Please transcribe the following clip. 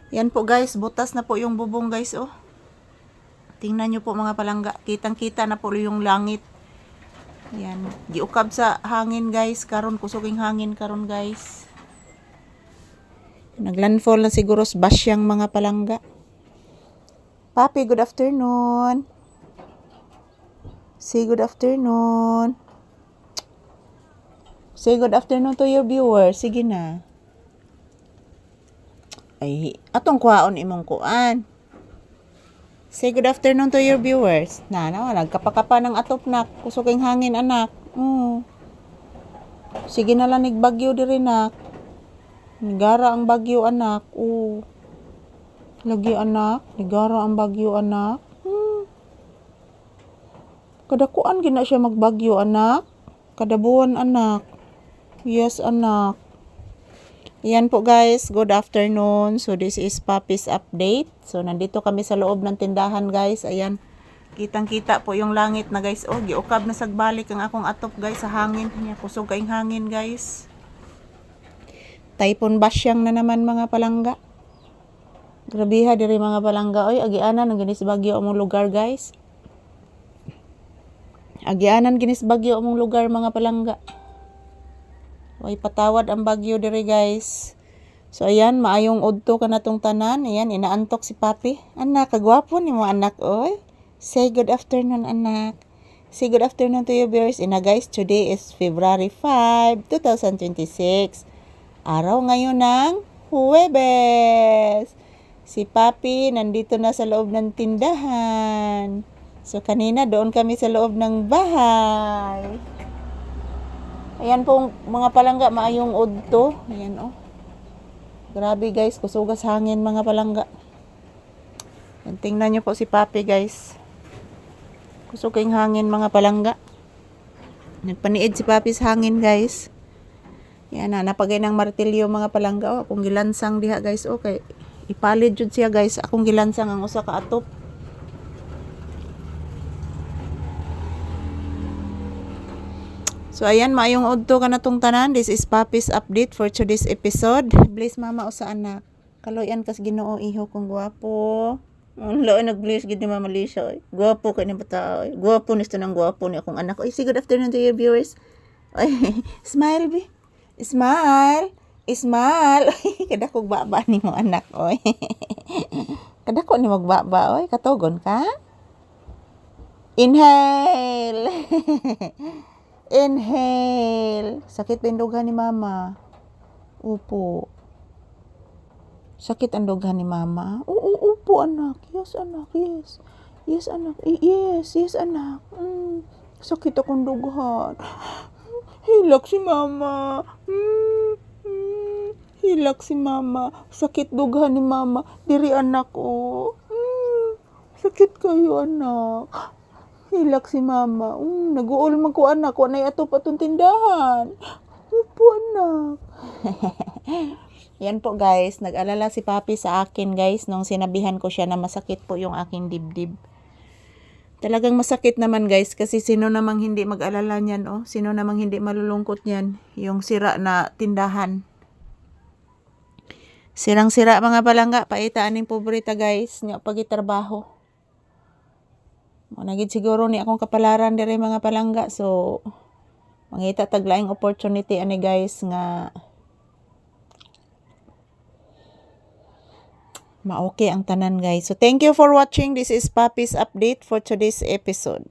Yan po guys, butas na po yung bubong guys, oh. Tingnan nyo po mga palangga, kitang-kita na po yung langit. Yan, giukab sa hangin guys, karon kusuging hangin karon guys. Naglandfall na siguro sa basyang mga palangga. Papi, good afternoon. Say good afternoon. Say good afternoon to your viewers. Sige na. Ay, atong kuhaon imong kuan. Say good afternoon to your viewers. Nagkapakapa ng atop nak. Kusuging hangin anak. Sige na lang nagbagyo diri nak. Nigara ang bagyo anak. Lagi anak, nigara ang bagyo anak. Kadakuan gina siya magbagyo anak. Kadabuan anak. Yes anak. Yan po guys, good afternoon. So this is Papi's update. So nandito kami sa loob ng tindahan guys. Ayan, kitang-kita po yung langit na guys. Oh, giukab na sagbalik ang akong atop guys sa hangin. Kusog kaing hangin guys. Typhoon basyang na naman mga palangga. Grabiha diri mga palangga. Oy, agianan ang ginis bagyo among lugar guys. Agianan ginis bagyo among lugar mga palangga. Way patawad ang bagyo diri guys. So ayan, maayong udto ka na tong tanan. Ayan, inaantok si Papi. Anak, kagwapo ni mo anak, oy. Say good afternoon anak. Say good afternoon to your viewers. Ina guys, today is February 5, 2026. Araw ngayon ng Huwebes. Si Papi nandito na sa loob ng tindahan. So kanina doon kami sa loob ng bahay. Ayan po mga palangga, maayong udto. Ayan oh. Grabe guys, kusugas hangin mga palangga. Ayan, tingnan nyo po si Papi guys. Kusuging hangin mga palangga. Nagpaniid si Papi sa hangin guys. Yan na, napagay ng martilyo mga palangga. Oh, akong gilansang diha guys. Okay, ipalid jud siya guys. Akong gilansang ang usa ka atop. So ayan, maayong udto ka na tong tanan. This is Papi's update for today's episode. Bless mama o sa anak. Kaloyan kas Ginoo iho kong gwapo. Loy nag-bless gid ni Mama Lisa. Gwapo ka ni bata. Gwapo nisto nang gwapo ni akong anak. Oy, say good afternoon to your viewers. Oy, smile be. Smile. Smile. Kada kog baba ni mo anak oy. Kada ko ni magbaba oy. Katugon ka? Inhale. Inhale. Sakit ba yung dughan ni mama? Upo. Sakit ang dughan ni mama? Upo anak. Yes anak. Yes. Yes anak. Yes. Yes anak. Sakit akong dughan. Hilak si mama. Hilak si mama. Sakit dughan ni mama. Diri anak oh. Sakit kayo anak. Hilak si mama. Nag-uol man ko anak. Wanay ato patong tindahan. Upo anak. Yan po guys. Nag-alala si Papi sa akin guys. Nung sinabihan ko siya na masakit po yung aking dibdib. Talagang masakit naman guys. Kasi sino namang hindi mag-alala niyan. Oh? Sino namang hindi malulungkot niyan. Yung sira na tindahan. Sirang-sira mga palangga. Paitaan ng pobrita guys. Nga pagitrabaho. Nagid siguro ni akong kapalaran diri mga palangga. So mangita taglaing opportunity ani guys nga ma-okay ang tanan guys. So thank you for watching. This is Papi's update for today's episode.